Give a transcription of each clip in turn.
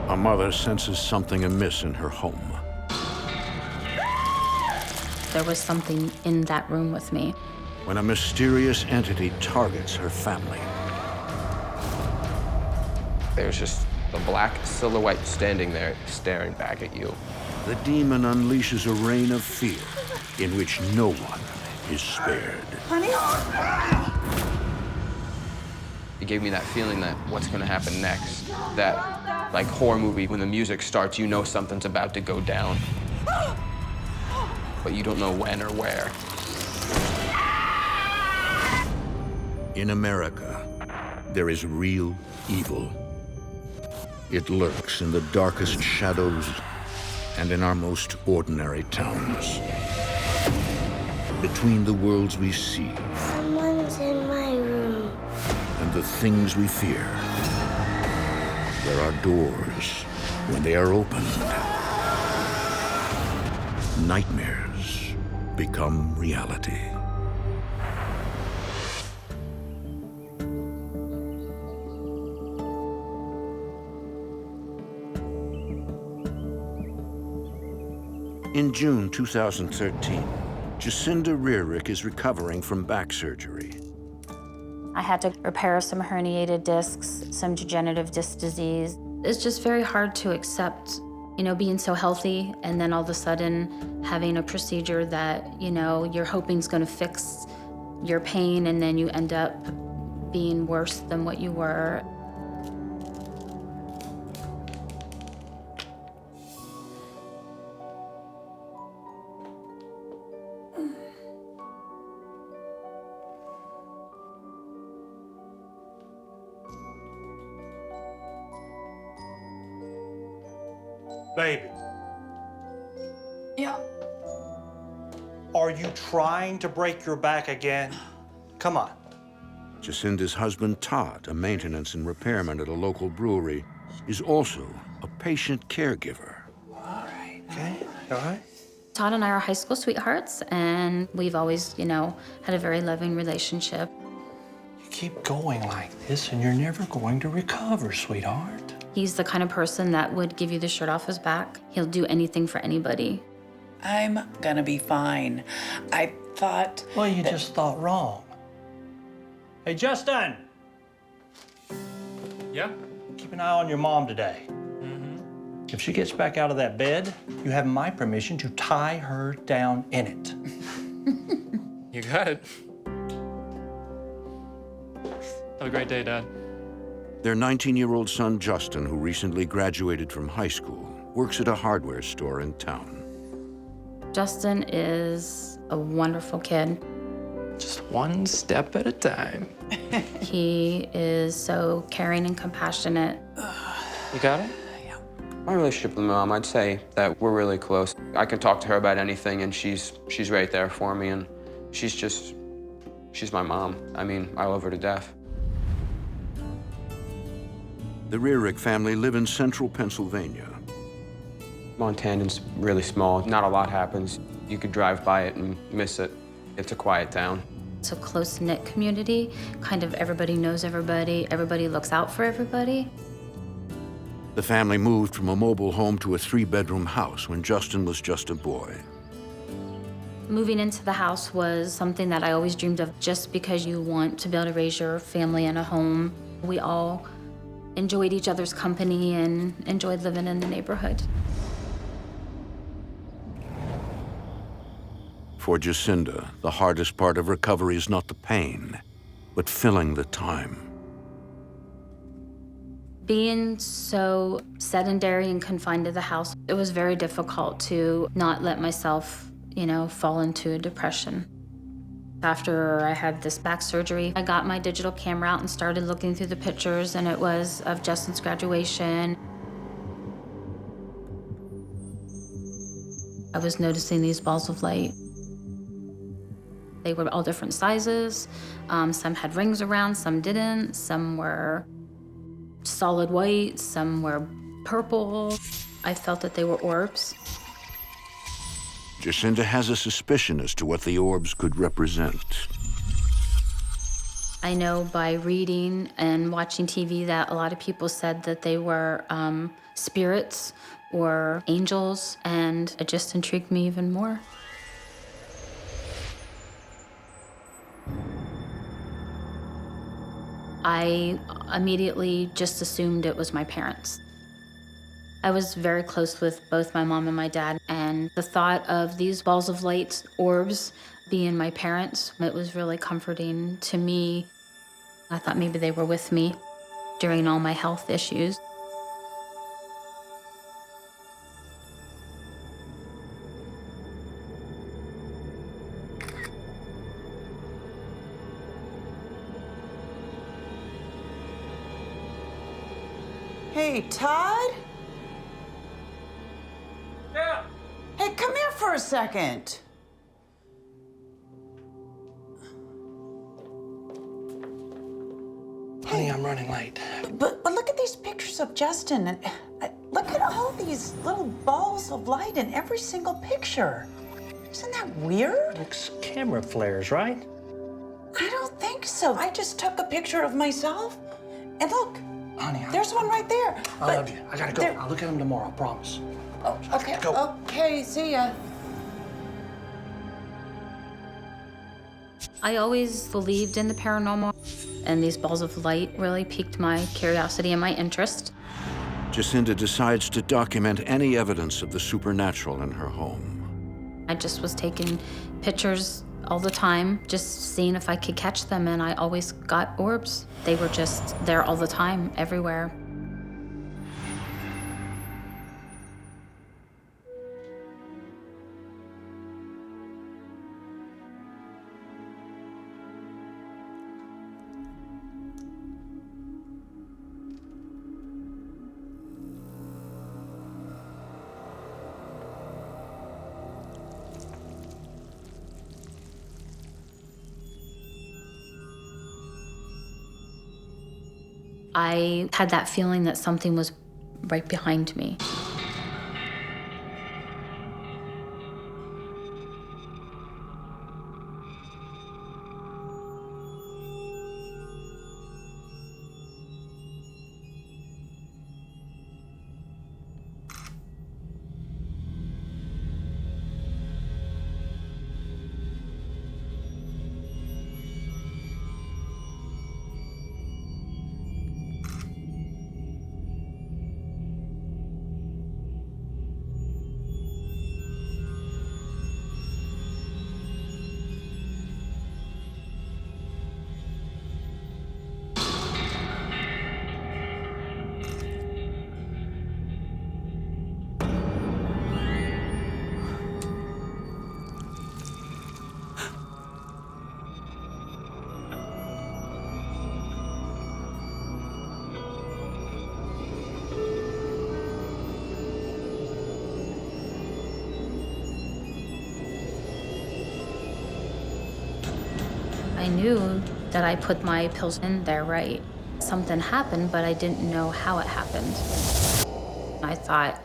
A mother senses something amiss in her home. There was something in that room with me. When a mysterious entity targets her family. There's just a black silhouette standing there, staring back at you. The demon unleashes a reign of fear in which no one is spared. Honey? It gave me that feeling that what's gonna happen next? That, like, horror movie, when the music starts, you know something's about to go down. But you don't know when or where. In America, there is real evil. It lurks in the darkest shadows and in our most ordinary towns. Between the worlds we see Someone's in my room. and the things we fear, there are doors. When they are opened, nightmares become reality. In June 2013, Jacinda Rierick is recovering from back surgery. I had to repair some herniated discs, some degenerative disc disease. It's just very hard to accept, being so healthy and then all of a sudden having a procedure that, you're hoping is going to fix your pain, and then you end up being worse than what you were. Baby, Yeah. are you trying to break your back again? Come on. Jacinda's husband, Todd, a maintenance and repairman at a local brewery, is also a patient caregiver. Okay, all right. Todd and I are high school sweethearts, and we've always, had a very loving relationship. You keep going like this and you're never going to recover, sweetheart. He's the kind of person that would give you the shirt off his back. He'll do anything for anybody. I'm gonna be fine. I thought. Well, you just thought wrong. Hey, Justin! Yeah? Keep an eye on your mom today. If she gets back out of that bed, you have my permission to tie her down in it. You got it. Have a great day, Dad. Their 19-year-old son, Justin, who recently graduated from high school, works at a hardware store in town. Justin is a wonderful kid. Just one step at a time. He is so caring and compassionate. You got it? My relationship with my mom, I'd say that we're really close. I can talk to her about anything, and she's right there for me, and she's my mom. I mean, I love her to death. The Rierick family live in central Pennsylvania. Montanan's really small. Not a lot happens. You could drive by it and miss it. It's a quiet town. It's a close-knit community. Kind of everybody knows everybody. Everybody looks out for everybody. The family moved from a mobile home to a 3-bedroom house when Justin was just a boy. Moving into the house was something that I always dreamed of, just because you want to be able to raise your family in a home. We all enjoyed each other's company and enjoyed living in the neighborhood. For Jacinda, the hardest part of recovery is not the pain, but filling the time. Being so sedentary and confined to the house, it was very difficult to not let myself, fall into a depression. After I had this back surgery, I got my digital camera out and started looking through the pictures, and it was of Justin's graduation. I was noticing these balls of light. They were all different sizes. Some had rings around, some didn't. Some were solid white, some were purple. I felt that they were orbs. Jacinda has a suspicion as to what the orbs could represent. I know by reading and watching TV that a lot of people said that they were spirits or angels, and it just intrigued me even more. I immediately just assumed it was my parents. I was very close with both my mom and my dad, and the thought of these balls of light, orbs, being my parents, it was really comforting to me. I thought maybe they were with me during all my health issues. Hey, Todd? Yeah. Hey, come here for a second. Honey, I'm running late. But look at these pictures of Justin, and look at all these little balls of light in every single picture. Isn't that weird? It's camera flares, right? I don't think so. I just took a picture of myself, and look, Honey, there's one right there. I love you. I gotta go. I'll look at them tomorrow, I promise. Oh, okay, Go. okay, see ya. I always believed in the paranormal, and these balls of light really piqued my curiosity and my interest. Jacinda decides to document any evidence of the supernatural in her home. I just was taking pictures all the time, just seeing if I could catch them, and I always got orbs. They were just there all the time, everywhere. I had that feeling that something was right behind me. I knew that I put my pills in there right. Something happened, but I didn't know how it happened. I thought,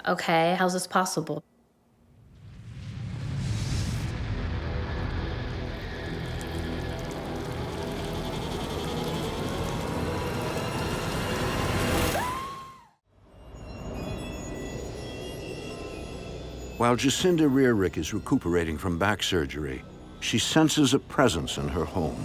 okay, how's this possible? While Jacinda Rierick is recuperating from back surgery, she senses a presence in her home.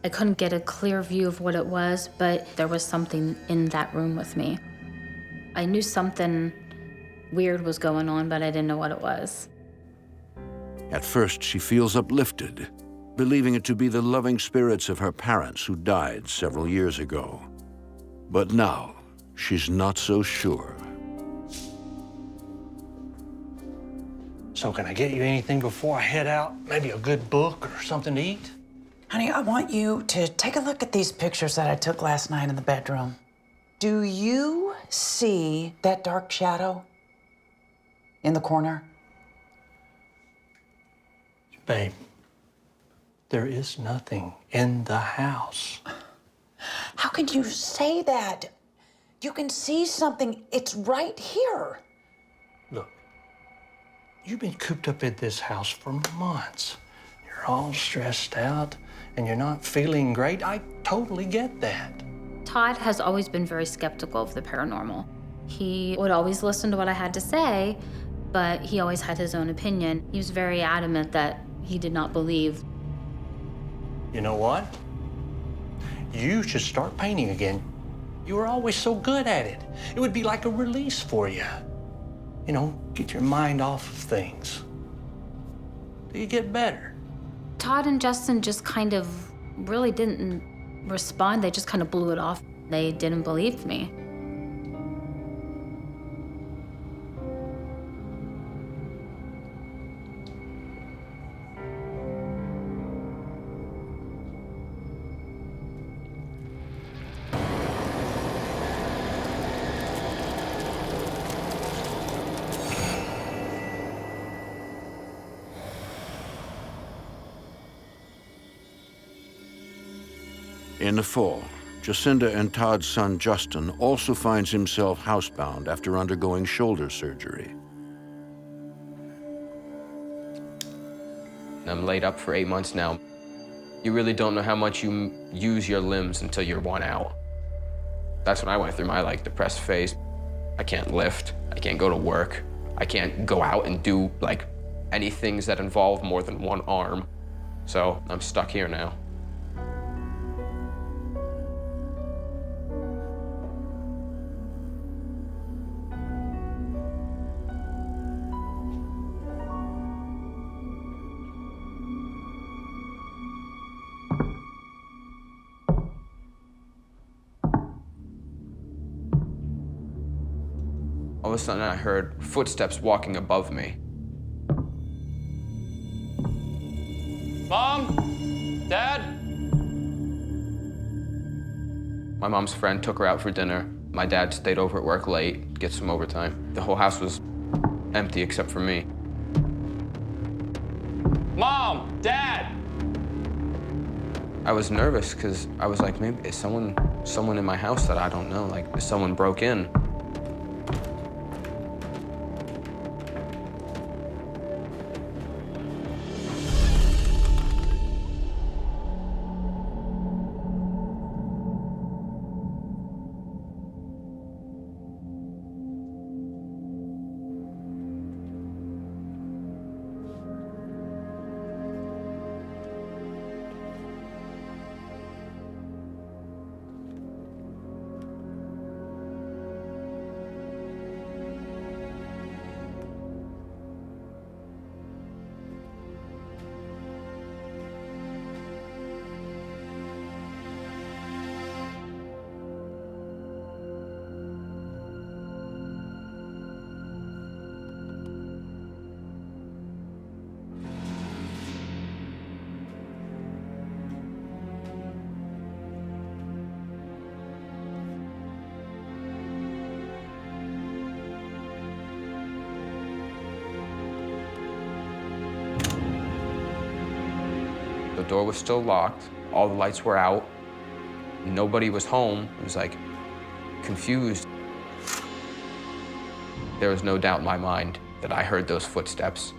I couldn't get a clear view of what it was, but there was something in that room with me. I knew something weird was going on, but I didn't know what it was. At first, she feels uplifted, believing it to be the loving spirits of her parents who died several years ago. But now, she's not so sure. So can I get you anything before I head out? Maybe a good book or something to eat? Honey, I want you to take a look at these pictures that I took last night in the bedroom. Do you see that dark shadow in the corner? Babe, there is nothing in the house. How can you say that? You can see something. It's right here. Look, you've been cooped up in this house for months. You're all stressed out and you're not feeling great. I totally get that. Todd has always been very skeptical of the paranormal. He would always listen to what I had to say, but he always had his own opinion. He was very adamant that he did not believe. You know what? You should start painting again. You were always so good at it. It would be like a release for you. You know, get your mind off of things. Do you get better? Todd and Justin just kind of really didn't respond. They just kind of blew it off. They didn't believe me. In the fall, Jacinda and Todd's son Justin also finds himself housebound after undergoing shoulder surgery. I'm laid up for 8 months now. You really don't know how much you use your limbs until you're worn out. That's when I went through my depressed phase. I can't lift, I can't go to work, I can't go out and do any things that involve more than one arm. So I'm stuck here now. All of a sudden, I heard footsteps walking above me. Mom? Dad? My mom's friend took her out for dinner. My dad stayed over at work late, get some overtime. The whole house was empty except for me. Mom! Dad! I was nervous because I was like, maybe is someone in my house that I don't know? Is someone broke in? The door was still locked. All the lights were out. Nobody was home. I was confused. There was no doubt in my mind that I heard those footsteps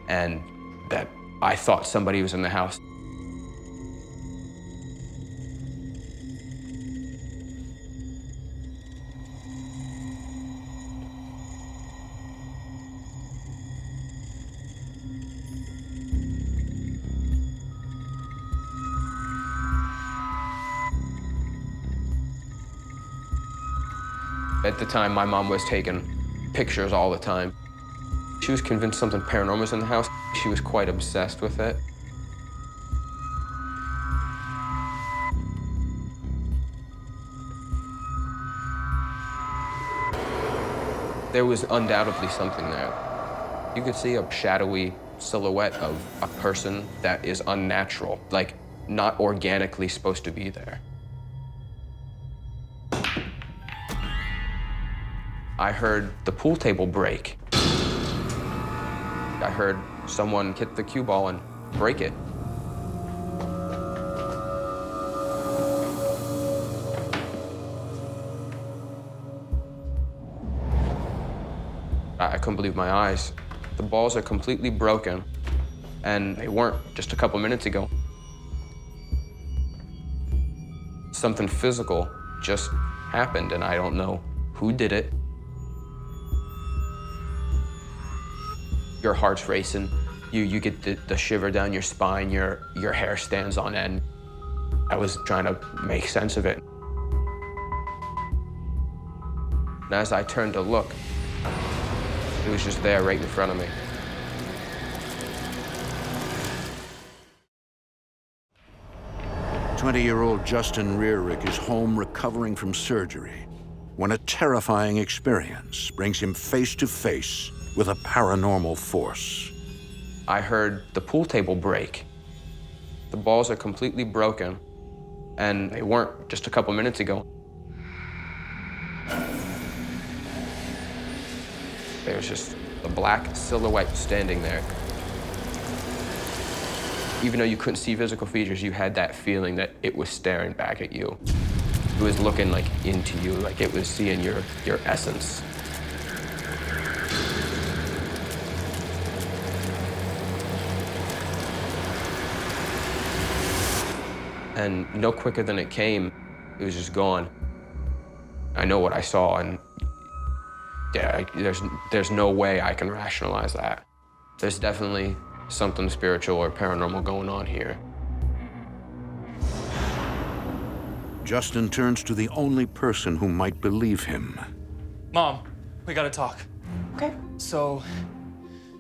and that I thought somebody was in the house. At the time, my mom was taking pictures all the time. She was convinced something paranormal was in the house. She was quite obsessed with it. There was undoubtedly something there. You could see a shadowy silhouette of a person that is unnatural, not organically supposed to be there. I heard the pool table break. I heard someone hit the cue ball and break it. I couldn't believe my eyes. The balls are completely broken, and they weren't just a couple minutes ago. Something physical just happened, and I don't know who did it. Your heart's racing. You get the shiver down your spine, your hair stands on end. I was trying to make sense of it. And as I turned to look, it was just there right in front of me. "20-year-old Justin Rierick is home recovering from surgery when a terrifying experience brings him face to face with a paranormal force. I heard the pool table break. The balls are completely broken, and they weren't just a couple minutes ago. There's just a black silhouette standing there. Even though you couldn't see physical features, you had that feeling that it was staring back at you. It was looking like into you, like it was seeing your essence. And no quicker than it came, it was just gone. I know what I saw, and yeah, there's no way I can rationalize that. There's definitely something spiritual or paranormal going on here. Justin turns to the only person who might believe him. Mom, we gotta talk. Okay. So,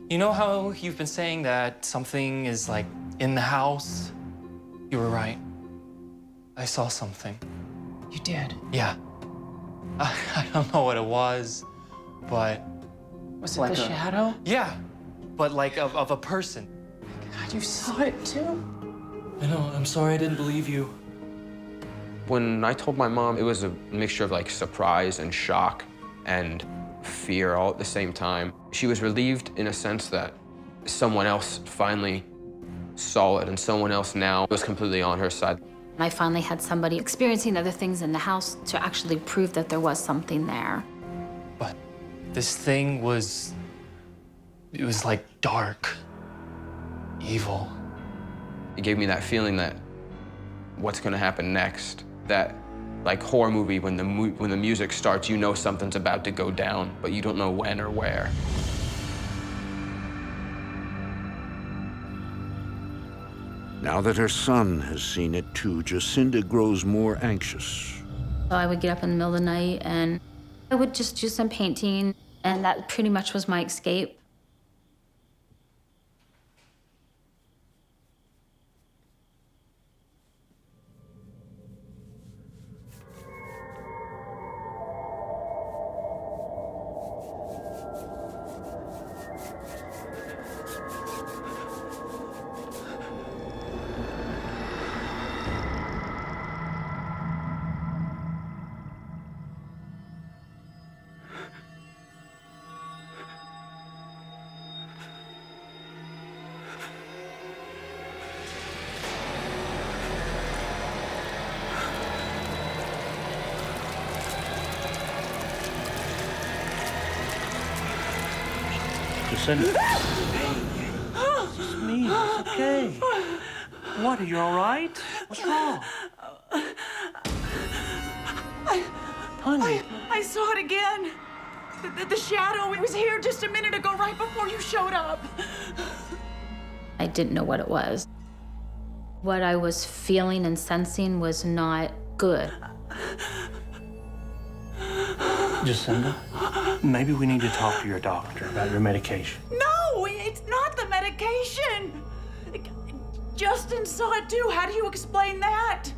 you know how you've been saying that something is like in the house? You were right. I saw something. You did? Yeah. I don't know what it was, but... Was it like the shadow? Yeah, but like of a person. God, you saw it too? I know, I'm sorry I didn't believe you. When I told my mom, it was a mixture of like surprise and shock and fear all at the same time. She was relieved in a sense that someone else finally saw it and someone else now was completely on her side. I finally had somebody experiencing other things in the house to actually prove that there was something there. But this thing was... it was like dark, evil. It gave me that feeling that what's gonna happen next? That like horror movie when the music starts, you know something's about to go down, but you don't know when or where. Now that her son has seen it too, Jacinda grows more anxious. So I would get up in the middle of the night and I would just do some painting, and that pretty much was my escape. Jacinda. It's me. It's okay. What, are you all right? What's wrong? Honey. I saw it again. The shadow, it was here just a minute ago, right before you showed up. I didn't know what it was. What I was feeling and sensing was not good. Jacinda, maybe we need to talk to your doctor about your medication. No, it's not the medication. Justin saw it too. How do you explain that?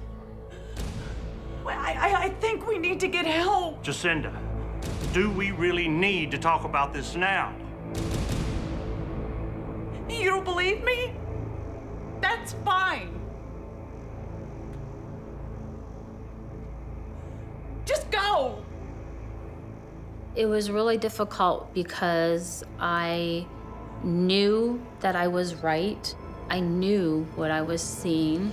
Well, I think we need to get help. Jacinda, do we really need to talk about this now? You don't believe me? That's fine. Just go. It was really difficult because I knew that I was right. I knew what I was seeing.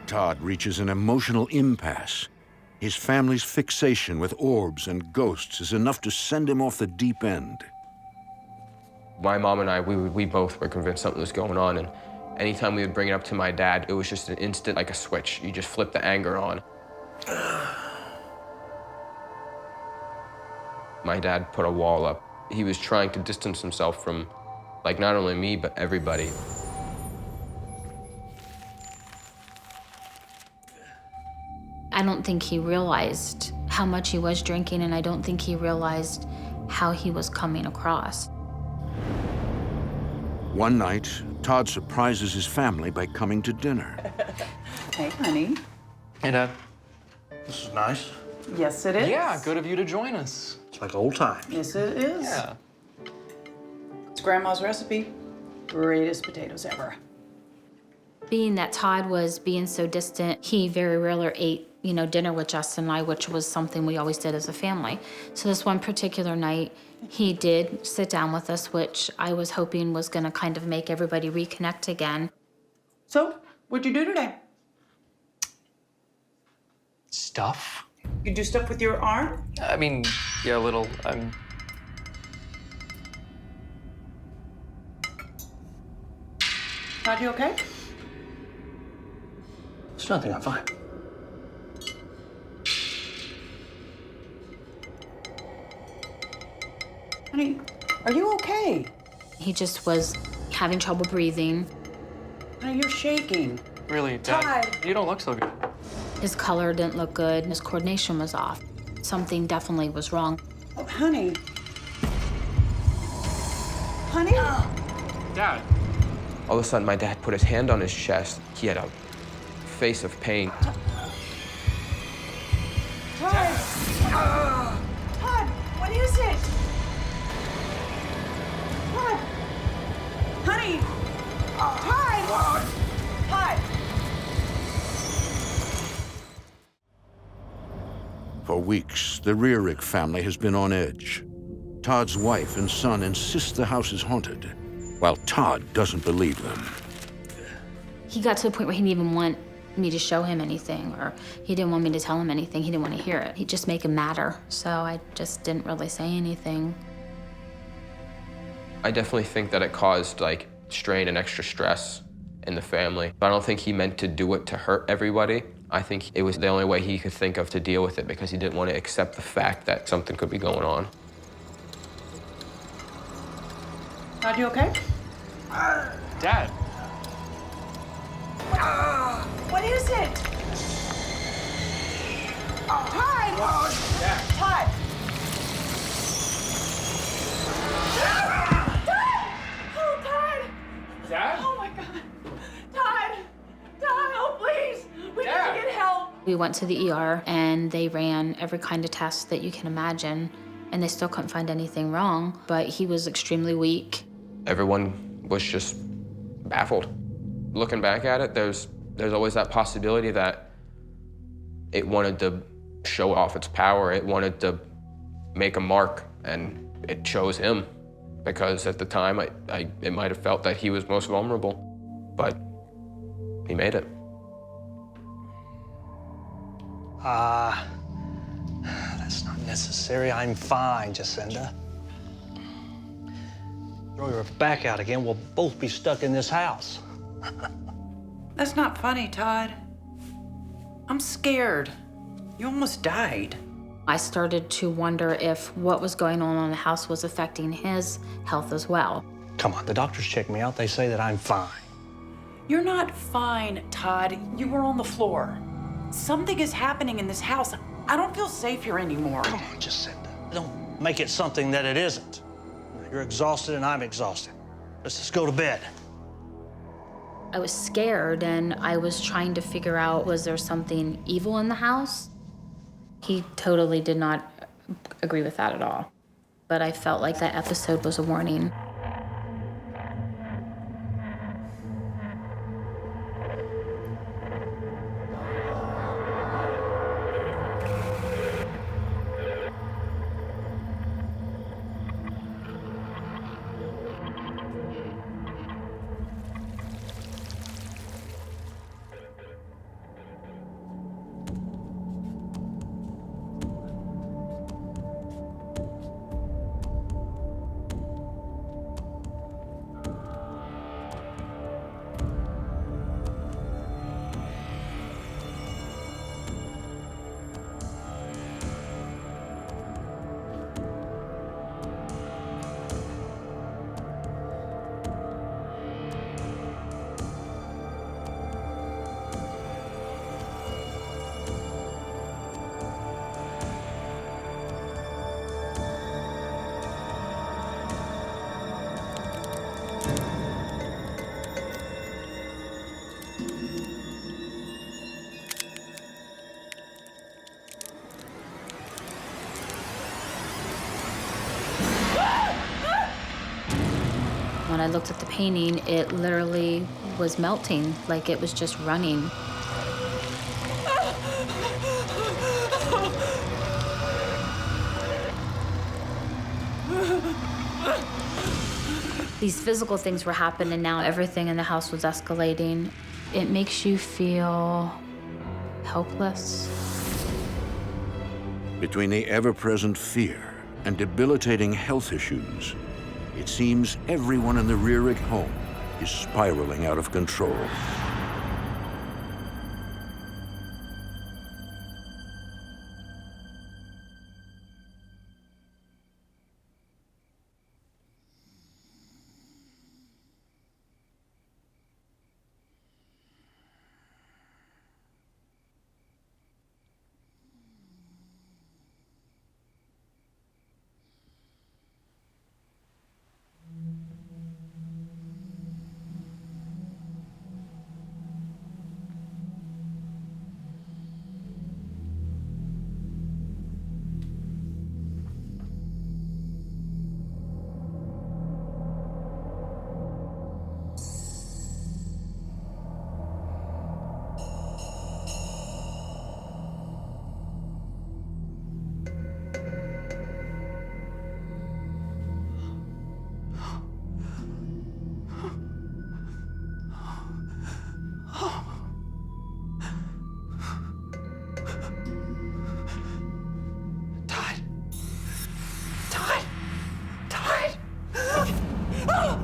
Todd reaches an emotional impasse. His family's fixation with orbs and ghosts is enough to send him off the deep end. My mom and I, we both were convinced something was going on, and anytime we would bring it up to my dad, it was just an instant, like a switch. You just flip the anger on. My dad put a wall up. He was trying to distance himself from, like, not only me, but everybody. I don't think he realized how much he was drinking, and I don't think he realized how he was coming across. One night, Todd surprises his family by coming to dinner. Hey, honey. Hey, Dad. This is nice. Yes, it is. Yeah, good of you to join us. It's like old times. Yes, it is. Yeah. It's Grandma's recipe. Greatest potatoes ever. Being that Todd was being so distant, he very rarely ate, dinner with Justin and I, which was something we always did as a family. So this one particular night, he did sit down with us, which I was hoping was gonna kind of make everybody reconnect again. So, what'd you do today? Stuff? You do stuff with your arm? I mean, yeah, a little. Todd, you okay? It's nothing, I'm fine. Honey, are you okay? He just was having trouble breathing. Honey, you're shaking. Really, Dad, Todd. you don't look so good. His color didn't look good, and his coordination was off. Something definitely was wrong. Oh, honey. Honey? Dad. All of a sudden, my dad put his hand on his chest. He had a face of pain. Todd! Todd, what is it? Todd! Honey! Todd! Todd! For weeks, the Rierick family has been on edge. Todd's wife and son insist the house is haunted, while Todd doesn't believe them. He got to the point where he didn't even want me to show him anything, or he didn't want me to tell him anything. He didn't want to hear it. He'd just make it matter. So I just didn't really say anything. I definitely think that it caused, like, strain and extra stress in the family. But I don't think he meant to do it to hurt everybody. I think it was the only way he could think of to deal with it, because he didn't want to accept the fact that something could be going on. Todd, you okay? Dad. What is it? Todd! Todd! Oh, Todd! Dad? Oh, my God. Todd! Todd, oh, please! We need to get help! We went to the ER, and they ran every kind of test that you can imagine, and they still couldn't find anything wrong, but he was extremely weak. Everyone was just baffled. Looking back at it, there's always that possibility that it wanted to show off its power. It wanted to make a mark, and it chose him, because at the time, it might have felt that he was most vulnerable, but he made it. That's not necessary. I'm fine, Jacinda. Throw your back out again, we'll both be stuck in this house. That's not funny, Todd. I'm scared. You almost died. I started to wonder if what was going on in the house was affecting his health as well. Come on, the doctors checked me out. They say that I'm fine. You're not fine, Todd. You were on the floor. Something is happening in this house. I don't feel safe here anymore. Come on, Jacinda. Don't make it something that it isn't. You're exhausted and I'm exhausted. Let's just go to bed. I was scared, and I was trying to figure out, was there something evil in the house? He totally did not agree with that at all. But I felt like that episode was a warning. When I looked at the painting, it literally was melting, like it was just running. These physical things were happening now. Everything in the house was escalating. It makes you feel helpless. Between the ever-present fear and debilitating health issues, it seems everyone in the Rierick home is spiraling out of control.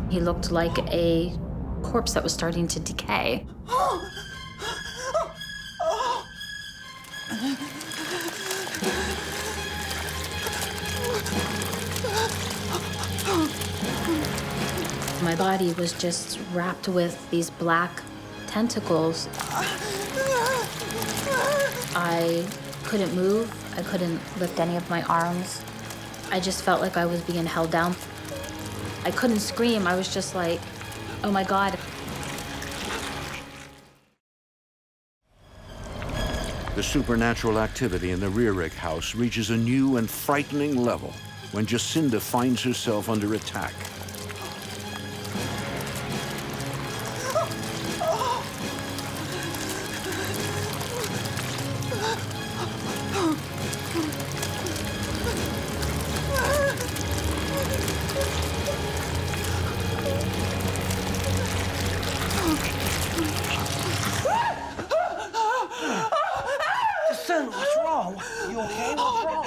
He looked like a corpse that was starting to decay. My body was just wrapped with these black tentacles. I couldn't move. I couldn't lift any of my arms. I just felt like I was being held down. I couldn't scream. I was just like, oh my God. The supernatural activity in the Rierick house reaches a new and frightening level when Jacinda finds herself under attack. What's wrong? You okay? What's wrong?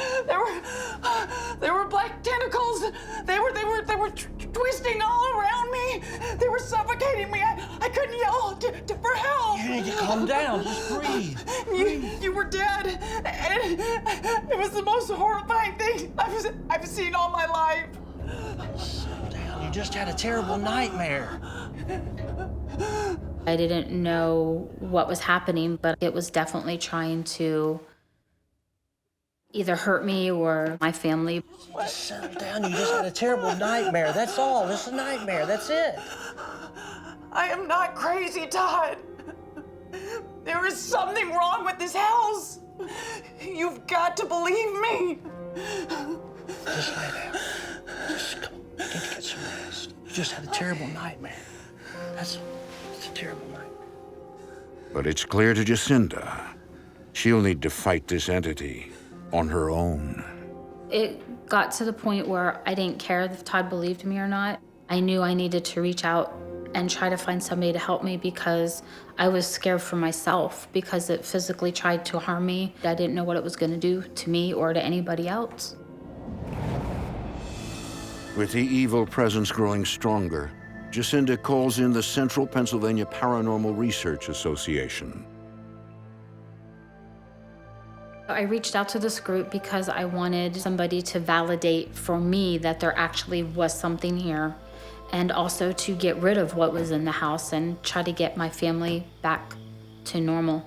There were black tentacles. They were twisting all around me. They were suffocating me. I couldn't yell for help. You need to calm down. Just breathe. You were dead. And it was the most horrifying thing I've seen all my life. Settle down. You just had a terrible nightmare. I didn't know what was happening, but it was definitely trying to either hurt me or my family. Just settle down. You just had a terrible nightmare. That's all. Just a nightmare. That's it. I am not crazy, Todd. There is something wrong with this house. You've got to believe me. Just lay down. Just come on. You need to get some rest. You just had a terrible nightmare. It's a terrible nightmare. But it's clear to Jacinda, she'll need to fight this entity on her own. It got to the point where I didn't care if Todd believed me or not. I knew I needed to reach out and try to find somebody to help me because I was scared for myself because it physically tried to harm me. I didn't know what it was going to do to me or to anybody else. With the evil presence growing stronger, Jacinda calls in the Central Pennsylvania Paranormal Research Association. I reached out to this group because I wanted somebody to validate for me that there actually was something here, and also to get rid of what was in the house and try to get my family back to normal.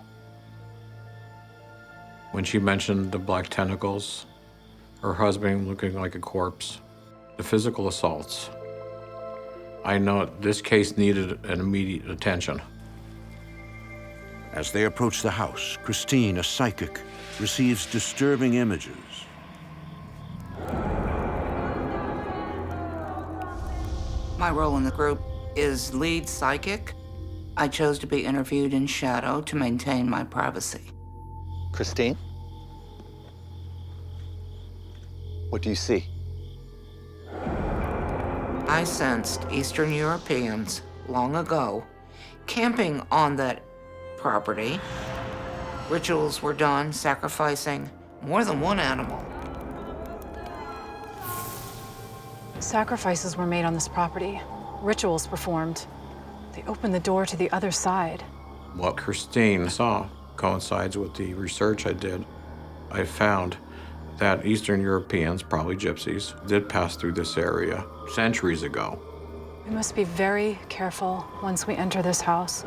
When she mentioned the black tentacles, her husband looking like a corpse, the physical assaults, I know this case needed an immediate attention. As they approach the house, Christine, a psychic, receives disturbing images. My role in the group is lead psychic. I chose to be interviewed in shadow to maintain my privacy. Christine? What do you see? I sensed Eastern Europeans long ago camping on that property. Rituals were done, sacrificing more than one animal. Sacrifices were made on this property. Rituals performed. They opened the door to the other side. What Christine saw coincides with the research I did. I found that Eastern Europeans, probably gypsies, did pass through this area centuries ago. We must be very careful once we enter this house.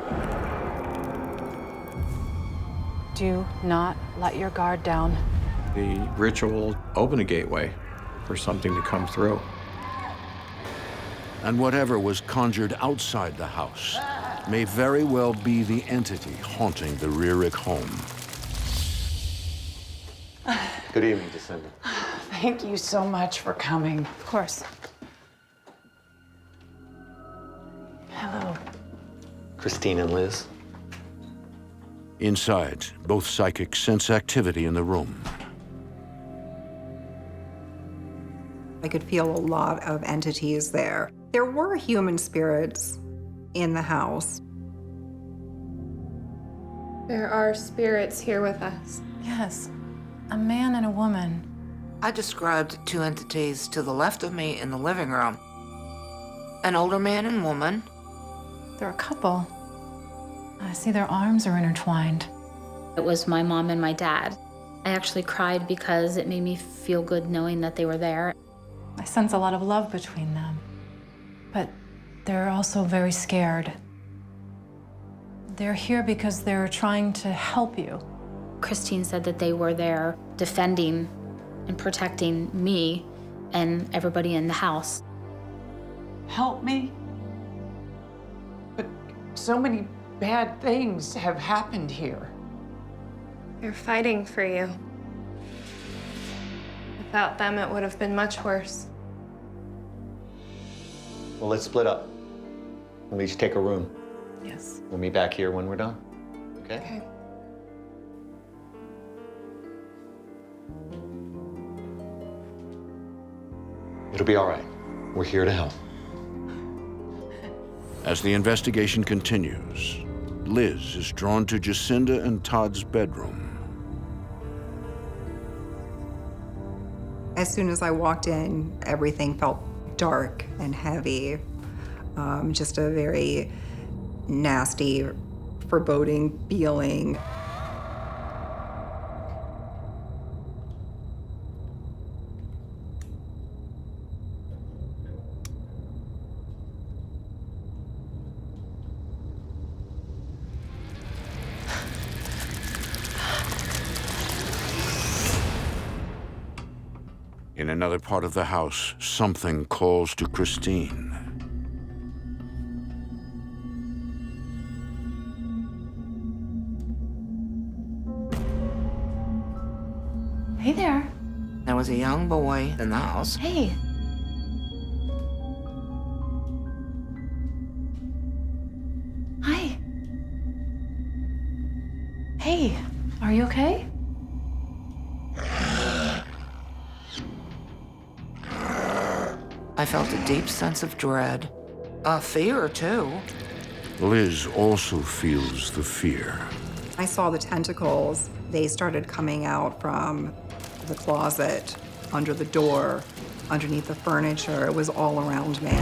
Do not let your guard down. The ritual opened a gateway for something to come through. And whatever was conjured outside the house may very well be the entity haunting the Rierick home. Good evening, Jacinda. Thank you so much for coming. Of course. Hello. Christine and Liz. Inside, both psychics sense activity in the room. I could feel a lot of entities there. There were human spirits in the house. There are spirits here with us. Yes, a man and a woman. I described two entities to the left of me in the living room. An older man and woman. They're a couple. I see their arms are intertwined. It was my mom and my dad. I actually cried because it made me feel good knowing that they were there. I sense a lot of love between them. But they're also very scared. They're here because they're trying to help you. Christine said that they were there defending and protecting me and everybody in the house. Help me? But so many bad things have happened here. They're fighting for you. Without them, it would have been much worse. Well, let's split up. We'll each take a room. Yes. We'll meet back here when we're done. Okay? Okay. It'll be all right. We're here to help. As the investigation continues, Liz is drawn to Jacinda and Todd's bedroom. As soon as I walked in, everything felt dark and heavy. Just a very nasty, foreboding feeling. In another part of the house, something calls to Christine. Hey there. There was a young boy in the house. Hey. Hi. Hey, are you okay? I felt a deep sense of dread. Fear, too. Liz also feels the fear. I saw the tentacles. They started coming out from the closet, under the door, underneath the furniture. It was all around me.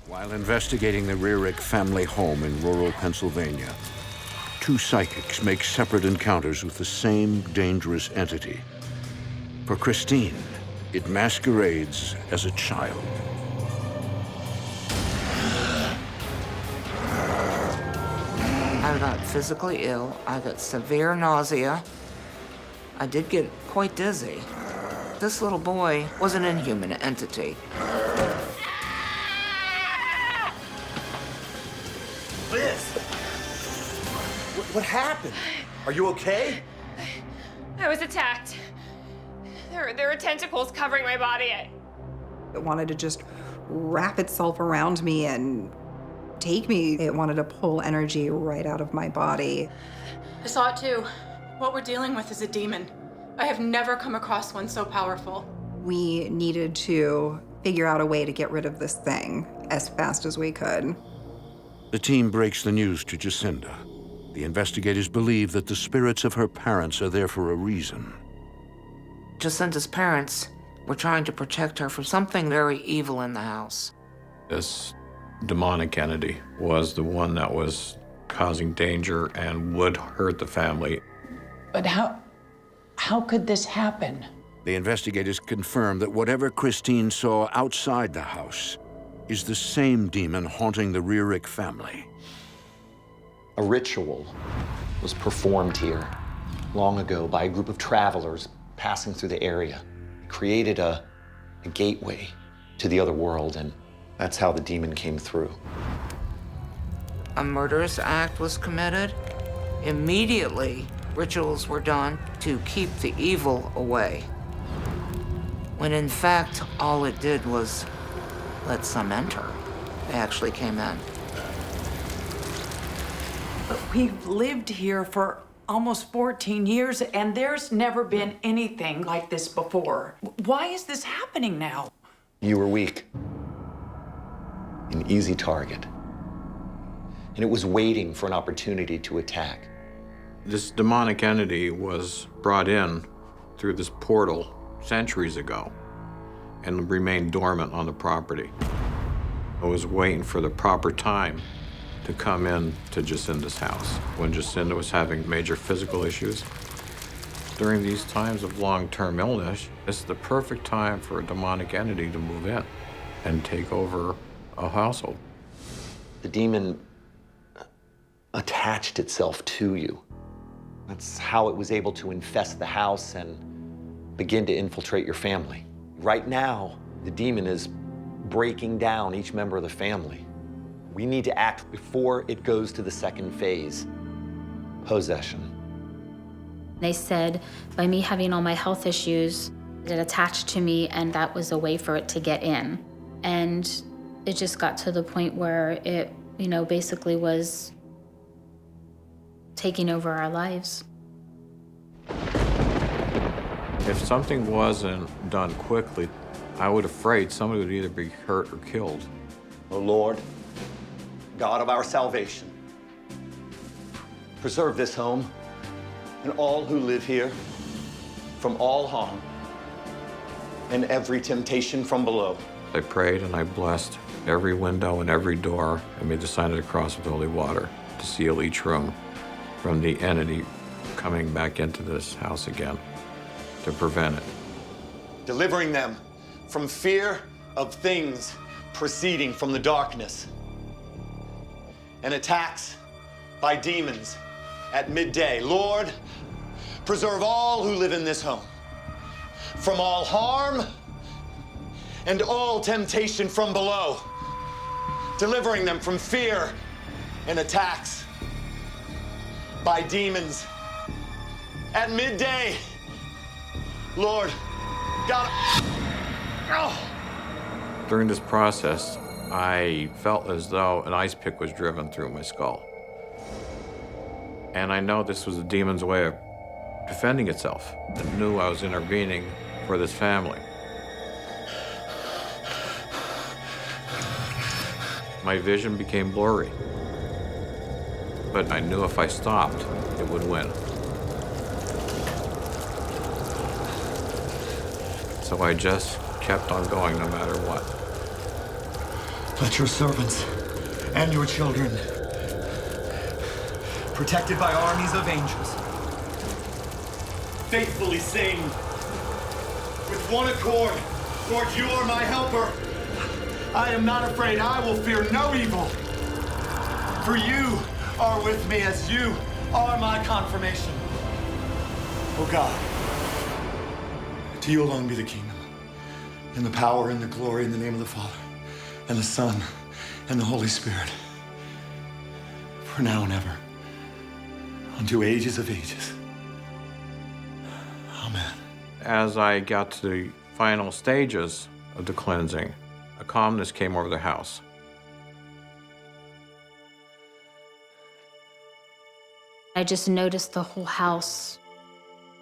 While investigating the Rierick family home in rural Pennsylvania, two psychics make separate encounters with the same dangerous entity. For Christine, it masquerades as a child. I got physically ill. I got severe nausea. I did get quite dizzy. This little boy was an inhuman entity. Liz! What happened? Are you okay? I was attacked. There were tentacles covering my body. It wanted to just wrap itself around me and take me. It wanted to pull energy right out of my body. I saw it too. What we're dealing with is a demon. I have never come across one so powerful. We needed to figure out a way to get rid of this thing as fast as we could. The team breaks the news to Jacinda. The investigators believe that the spirits of her parents are there for a reason. Jacinda's parents were trying to protect her from something very evil in the house. This demonic entity was the one that was causing danger and would hurt the family. But how could this happen? The investigators confirm that whatever Christine saw outside the house is the same demon haunting the Rierick family. A ritual was performed here long ago by a group of travelers passing through the area. It created a gateway to the other world, and that's how the demon came through. A murderous act was committed. Immediately, rituals were done to keep the evil away. When in fact, all it did was let some enter. They actually came in. But we've lived here for almost 14 years, and there's never been anything like this before. Why is this happening now? You were weak, an easy target, and it was waiting for an opportunity to attack. This demonic entity was brought in through this portal centuries ago and remained dormant on the property. I was waiting for the proper time to come in to Jacinda's house when Jacinda was having major physical issues. During these times of long-term illness, it's the perfect time for a demonic entity to move in and take over a household. The demon attached itself to you. That's how it was able to infest the house and begin to infiltrate your family. Right now, the demon is breaking down each member of the family. We need to act before it goes to the second phase, possession. They said by me having all my health issues, it attached to me, and that was a way for it to get in. And it just got to the point where it, basically was taking over our lives. If something wasn't done quickly, I was afraid somebody would either be hurt or killed. O Lord, God of our salvation, preserve this home and all who live here from all harm and every temptation from below. I prayed and I blessed every window and every door and made the sign of the cross with holy water to seal each room from the entity coming back into this house again, to prevent it. Delivering them from fear of things proceeding from the darkness and attacks by demons at midday. Lord, preserve all who live in this home from all harm and all temptation from below, delivering them from fear and attacks by demons at midday. Lord, God. Oh. During this process, I felt as though an ice pick was driven through my skull. And I know this was the demon's way of defending itself. It knew I was intervening for this family. My vision became blurry. But I knew if I stopped, it would win. So I just kept on going no matter what. Let your servants and your children, protected by armies of angels, faithfully sing with one accord, Lord, you are my helper. I am not afraid. I will fear no evil. For you are with me as you are my confirmation. Oh God, to you alone be the kingdom, and the power and the glory in the name of the Father, and the Son, and the Holy Spirit, for now and ever. unto ages of ages. Amen. As I got to the final stages of the cleansing, a calmness came over the house. I just noticed the whole house.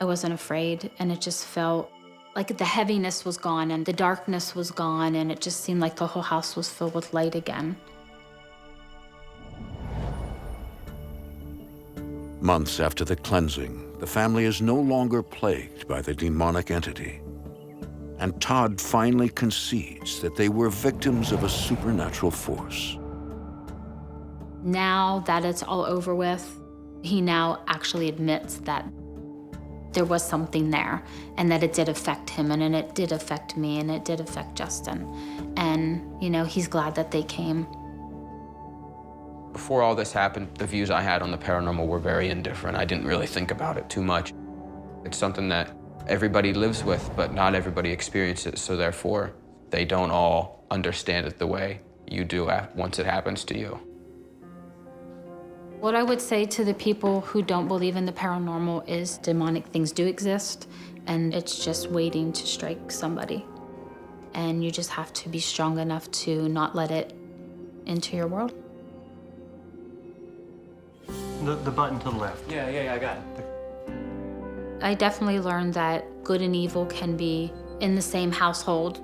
I wasn't afraid, and it just felt like the heaviness was gone and the darkness was gone, and it just seemed like the whole house was filled with light again. Months after the cleansing, the family is no longer plagued by the demonic entity. And Todd finally concedes that they were victims of a supernatural force. Now that it's all over with, he now actually admits that there was something there and that it did affect him and it did affect me and it did affect Justin. And, you know, he's glad that they came. Before all this happened, the views I had on the paranormal were very indifferent. I didn't really think about it too much. It's something that everybody lives with, but not everybody experiences it, so therefore they don't all understand it the way you do once it happens to you. What I would say to the people who don't believe in the paranormal is demonic things do exist, and it's just waiting to strike somebody. And you just have to be strong enough to not let it into your world. The button to the left. Yeah, I got it. I definitely learned that good and evil can be in the same household.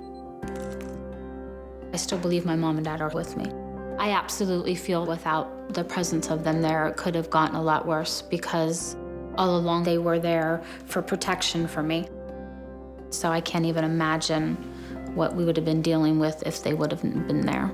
I still believe my mom and dad are with me. I absolutely feel without the presence of them there, it could have gotten a lot worse because all along they were there for protection for me. So I can't even imagine what we would have been dealing with if they would have been there.